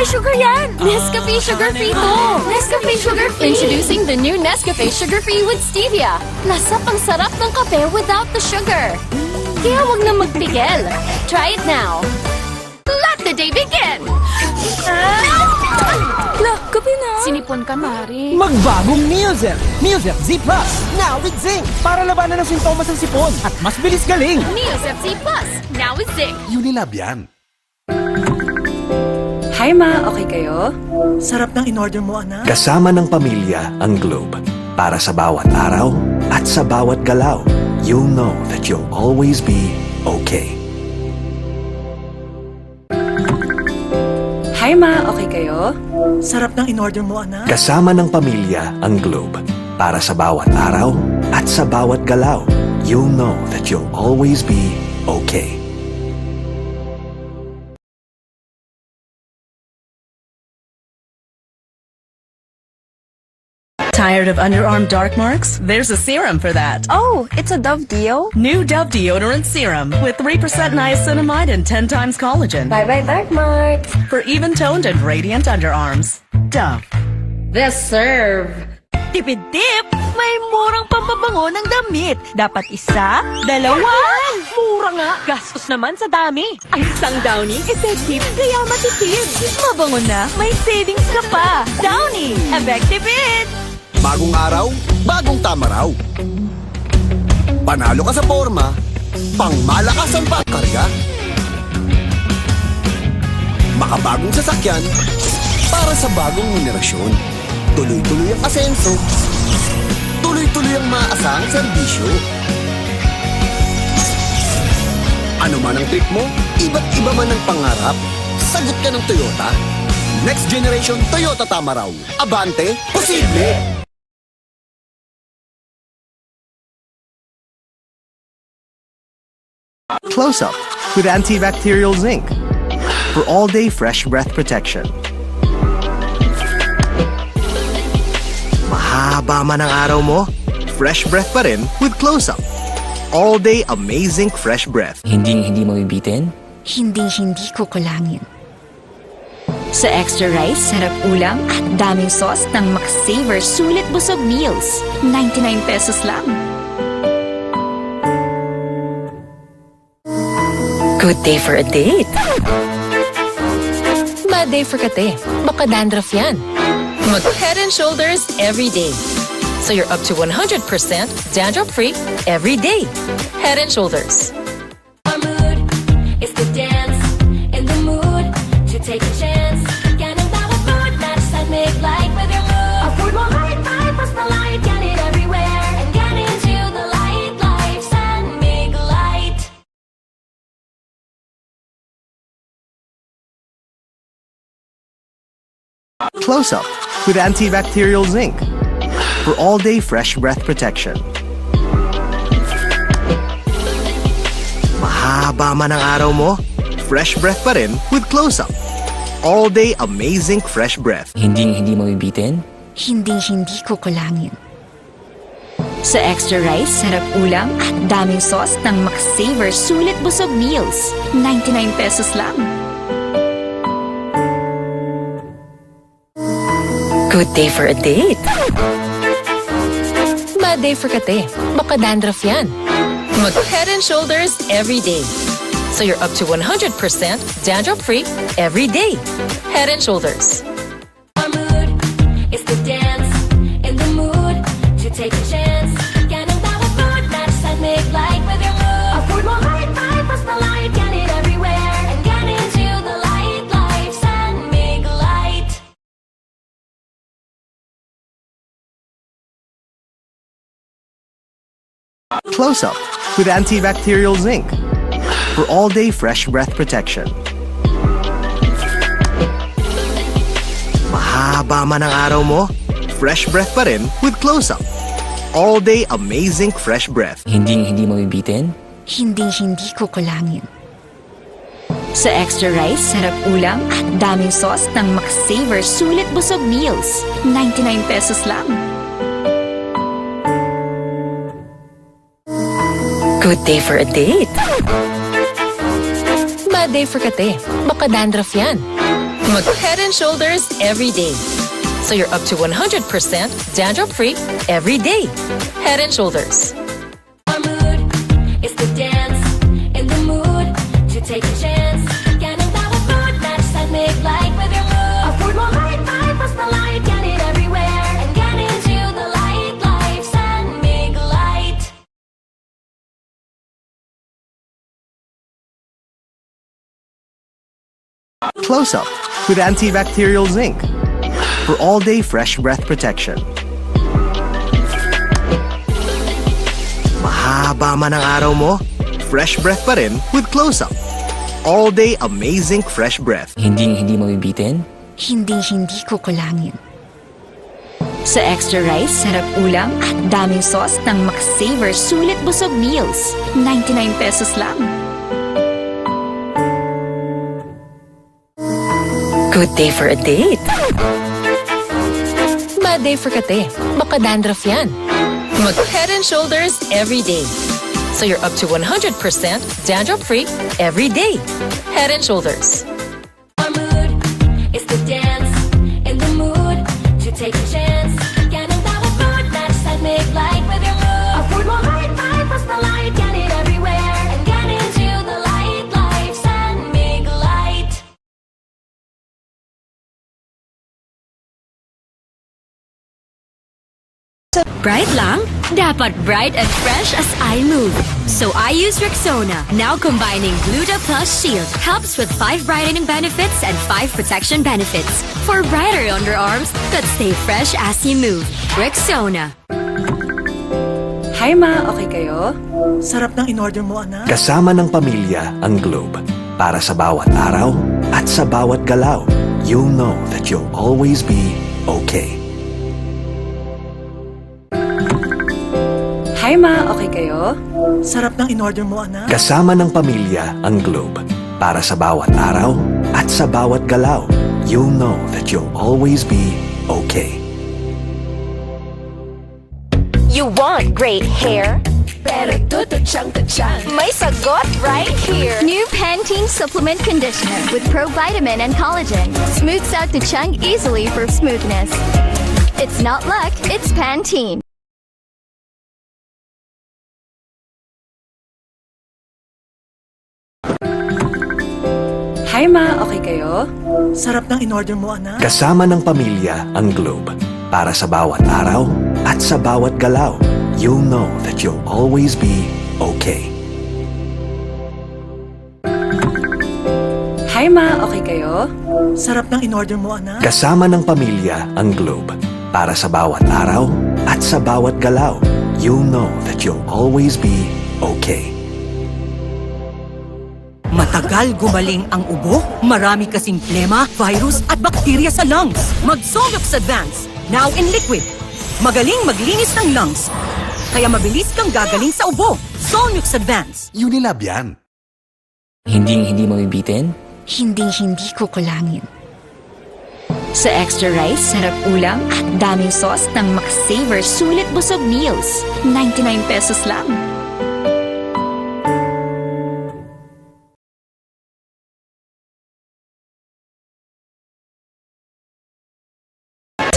May sugar yan! Nescafe Sugar Free to! Nescafe Sugar Free! Introducing the new Nescafe Sugar Free with Stevia. Lasap ang sarap ng kape without the sugar. Kaya wag na magpigil. Try it now. Let the day begin! Kape na. Sinipon ka, Mari. Magbagong Neozel! Neozel Z Plus! Now with zinc! Para labanan ang sintomas ng sipon at mas bilis galing! Neosep Z Plus. Now with zinc. Unilab yan. Hi ma, okay kayo? Sarap ng in-order mo, anak. Kasama ng pamilya ang Globe. Para sa bawat araw at sa bawat galaw, you'll know that you'll always be okay. Hi ma, okay kayo? Sarap ng in-order mo, anak. Kasama ng pamilya ang Globe. Para sa bawat araw at sa bawat galaw, you'll know that you'll always be okay. Tired of underarm dark marks? There's a serum for that. Oh, it's a Dove Deo? New Dove Deodorant Serum with 3% niacinamide and 10 times collagen. Bye-bye, dark marks. For even-toned and radiant underarms. Dove. This serve. Tipid-tip! May murang pampabango ng damit. Dapat isa, dalawa. Mura nga. Gastos naman sa dami. Ang isang Downy, effective, kaya matipid. Mabango na, may savings ka pa. Downy, effective it! Bagong araw, bagong tama raw. Panalo ka sa forma, pangmalakasan pa karga. Makabagong sasakyan, para sa bagong henerasyon. Tuloy-tuloy ang asenso, tuloy-tuloy ang maaasahang serbisyo. Ano man ang trip mo, iba't iba man ang pangarap, sagot ka ng Toyota. Next generation Toyota tama raw. Abante, posible! Close Up with antibacterial zinc for all-day fresh breath protection. Mahaba man ang araw mo, fresh breath pa rin with Close Up. All-day amazing fresh breath. Hindi mabibitin? Hindi ko kulangin. Sa extra rice, sarap ulam at daming sauce ng McSaver Sulit Busog Meals. 99 pesos lang. Good day for a date. Bad day for kate. Baka dandruff yan. Mag Head and Shoulders every day. So you're up to 100% dandruff-free every day. Head and Shoulders. Our mood is to dance in the mood to take a chance. Ganun bawat mood, match that make light with your mood. Afford mo high five, plus the light, get it everywhere. And get into the light, life, and make light. Close Up with antibacterial zinc for all-day fresh breath protection. Mahaba man ang araw mo, fresh breath pa rin with Close Up. All-day amazing fresh breath. Hindi mabibitin? Hindi ko kulangin. Sa extra rice, sarap ulam at daming sauce ng McSaver Sulit Busog Meals. 99 pesos lang. Good day for a date. Bad day for kate. Baka dandruff yan. Mag Head and Shoulders every day. So you're up to 100% dandruff-free every day. Head and Shoulders. Our mood is to dance in the mood to take a chance. Ganun bawat mood, match that make light with your mood. Afford mo high five, plus the light, get it everywhere. And get into the light, life, and make light. Close Up with antibacterial zinc for all-day fresh breath protection. Mahaba man ang araw mo, fresh breath pa rin with Close Up. All-day amazing fresh breath. Hindi mabibitin? Hindi ko kulangin. Sa extra rice, sarap ulam at daming sauce ng McSaver Sulit Busog Meals. 99 pesos lang. Good day for a date. Bad day for kate. Baka dandruff yan. Head and Shoulders every day. So you're up to 100% dandruff-free every day. Head and Shoulders. Our mood is to dance, in the mood to take a chance. Ganun daw ang food na sanmig like with your mood. Our food mo light, basta light, get it everywhere. And get into the light, life, sanmig light. Close Up with antibacterial zinc for all-day fresh breath protection. Mahaba man ang araw mo, fresh breath pa rin with Close Up. All-day amazing fresh breath. Hindi mabibitin? Hindi kukulangin. Sa extra rice, sarap ulam at daming sauce ng McSaver Sulit Busog Meals. 99 pesos lang. Good day for a date. Bad day for kate. Baka dandruff yan. Head and Shoulders every day. So you're up to 100% dandruff-free every day. Head and Shoulders. Our mood is to dance, in the mood to take a chance. Ganun daw ang food na sanmig like with your mood. Our food mo light, basta light, get it everywhere. And get into the light, life, sanmig light. Bright lang? Dapat bright and fresh as I move. So I use Rexona. Now combining Gluta Plus Shield helps with 5 brightening benefits and 5 protection benefits. For brighter underarms that stay fresh as you move. Rexona. Hi ma, okay kayo? Sarap ng in-order mo, anak. Kasama ng pamilya ang Globe. Para sa bawat araw at sa bawat galaw, you'll know that you'll always be okay. Hi ma, okay kayo? Sarap ng in-order mo, anak. Kasama ng pamilya ang Globe. Para sa bawat araw at sa bawat galaw, you'll know that you'll always be okay. You want great hair? Pero tututsang May sagot right here. New Pantene Supplement Conditioner with provitamin and collagen. Smooths out the chunk easily for smoothness. It's not luck, it's Pantene. Hi ma, okay kayo? Sarap ng in-order mo, anak. Kasama ng pamilya ang Globe. Para sa bawat araw at sa bawat galaw, you'll know that you'll always be okay. Hi ma, okay kayo? Sarap ng in-order mo, anak. Kasama ng pamilya ang Globe. Para sa bawat araw at sa bawat galaw, you'll know that you'll always be okay. Matagal gumaling ang ubo, marami kasing plema, virus at bakterya sa lungs. Mag-Solux Advance, now in liquid. Magaling maglinis ng lungs. Kaya mabilis kang gagaling sa ubo. Solux Advance. Unilab yan. Hindi mabibitin? Hindi kukulangin. Sa extra rice, sarap ulam at daming sauce ng McSaver Sulit Busog Meals. 99 pesos lang.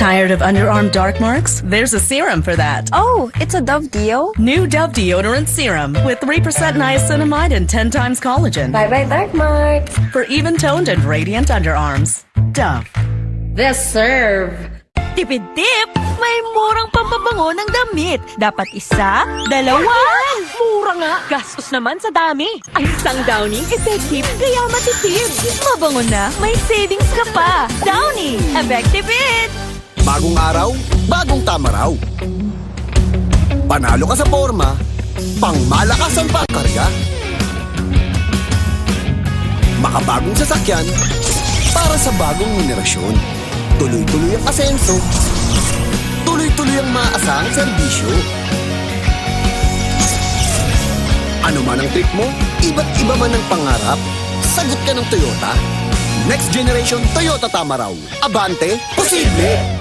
Tired of underarm dark marks? There's a serum for that. Oh, it's a Dove Deo? New Dove Deodorant Serum with 3% niacinamide and 10 times collagen. Bye-bye dark marks. For even-toned and radiant underarms. Dove. The Serve. Tipid-tip, may murang pampabango ng damit. Dapat isa, dalawa. Mura nga, gastos naman sa dami. Ang isang Downy, effective, kaya matipid. Mabango na, may savings ka pa. Downy, effective it. Bagong araw, bagong tama raw. Panalo ka sa forma, pangmalakasan pa ang karga. Makabagong sasakyan, para sa bagong henerasyon. Tuloy-tuloy ang asenso, tuloy-tuloy ang maaasahang serbisyo. Ano man ang trip mo, iba't iba man ang pangarap, sagot ka ng Toyota. Next generation Toyota tama raw. Abante, posible!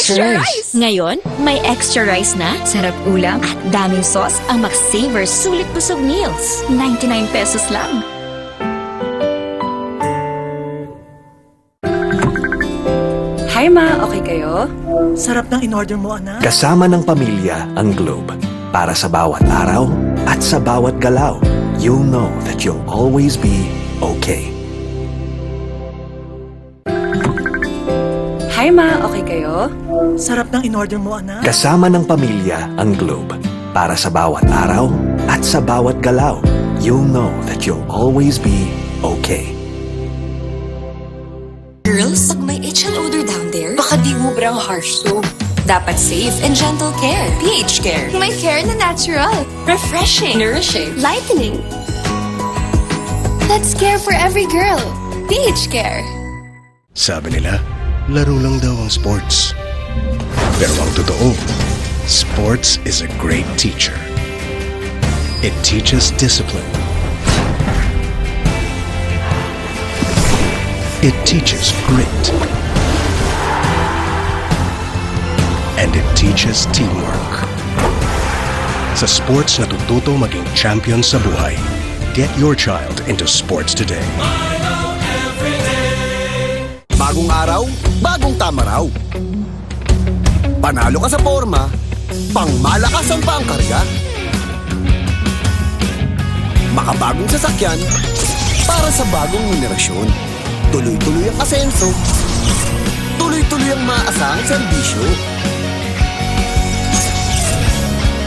extra rice. Ngayon, may extra rice na, sarap ulam, at daming sauce ang Max-Saver Sulit Busog Meals. 99 pesos lang. Hi ma, okay kayo? Sarap ng in-order mo, anak. Kasama ng pamilya ang Globe. Para sa bawat araw at sa bawat galaw, you'll know that you'll always be okay. Hi ma, okay kayo? Sarap ng in-order mo, anak. Kasama ng pamilya ang Globe. Para sa bawat araw at sa bawat galaw, you'll know that you'll always be okay. Girls, pag may itch and odor down there, baka di ubrang harsh soap. Dapat safe and gentle care. pH Care. May care na natural. Refreshing. Nourishing. Lightening. That's care for every girl. pH Care. Sabi nila, laro lang daw ang sports. Pero ang totoo, sports is a great teacher. It teaches discipline. It teaches grit. And it teaches teamwork. Sa sports natututo maging champion sa buhay. Get your child into sports today. Bagong araw, bagong tama raw. Panalo ka sa forma, pangmalakasan pa ang karga. Makabagong sasakyan, para sa bagong henerasyon. Tuloy-tuloy ang asenso, tuloy-tuloy ang maasahang serbisyo.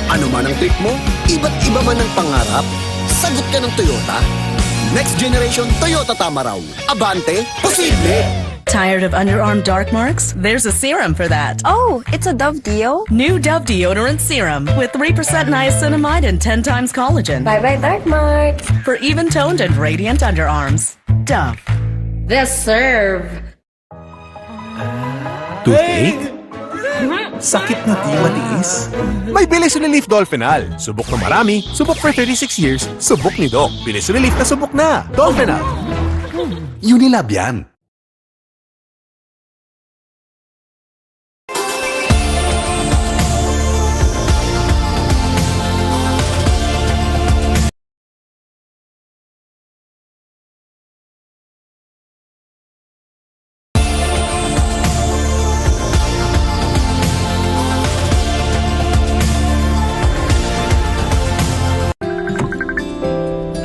Ano man ang trip mo, iba't iba man ang pangarap, sagot ka ng Toyota. Next generation Toyota Tamaraw. Abante, posible! Tired of underarm dark marks? There's a serum for that. Oh, it's a Dove Deo? New Dove Deodorant Serum with 3% niacinamide and 10 times collagen. Bye-bye dark marks. For even-toned and radiant underarms. Dove. This serve. Toothache? Sakit na di matiis? May Bilis Relief Dolphinal. Subok na marami, subok for 36 years, subok ni Doc. Bilis Relief na subok na. Dolphinal. Unilab yan.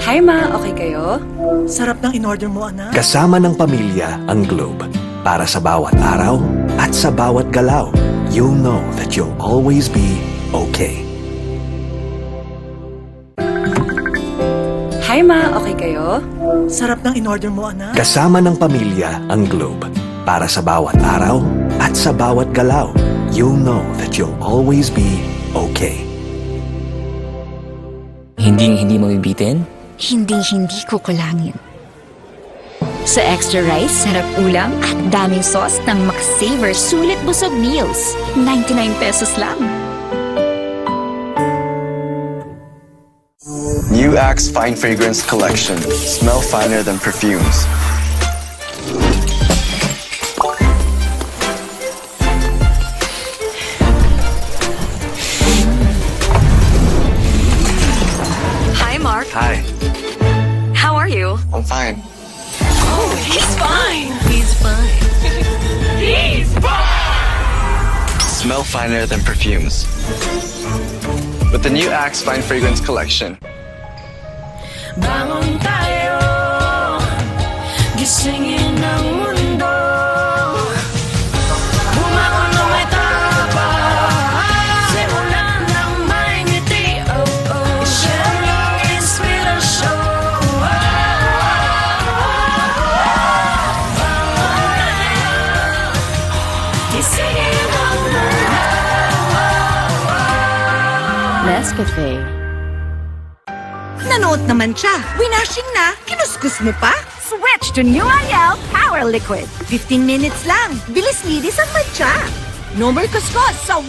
Hi ma, okay kayo? Sarap ng in-order mo, anak. Kasama ng pamilya ang Globe. Para sa bawat araw at sa bawat galaw, you'll know that you'll always be okay. Hi ma, okay kayo? Sarap ng in-order mo, anak. Kasama ng pamilya ang Globe. Para sa bawat araw at sa bawat galaw, you'll know that you'll always be okay. Hindi mabibitin? Hinding-hindi ko kulangin. Sa extra rice, sarap ulam, at daming sauce ng Max-Saver Sulit Busog Meals. 99 pesos lang. New Axe Fine Fragrance Collection. Smell finer than perfumes. Hi, Mark. Hi, How are you? I'm fine. Oh, he's fine. He's fine. He's fine. Smell finer than perfumes. With the new Axe Fine Fragrance Collection. Bangon tayo, gisingin ang mundo. Bumangon na may tapang, simulan ng may ngiti. I-share ang inspirasyon. Bangon tayo, gisingin ang mundo. Nescafe. Nanood naman siya. Winashing na. Kinuskus mo pa? Switch to New Ariel Power Liquid. 15 minutes lang. Bilis linis ang matcha. No more kuskus sa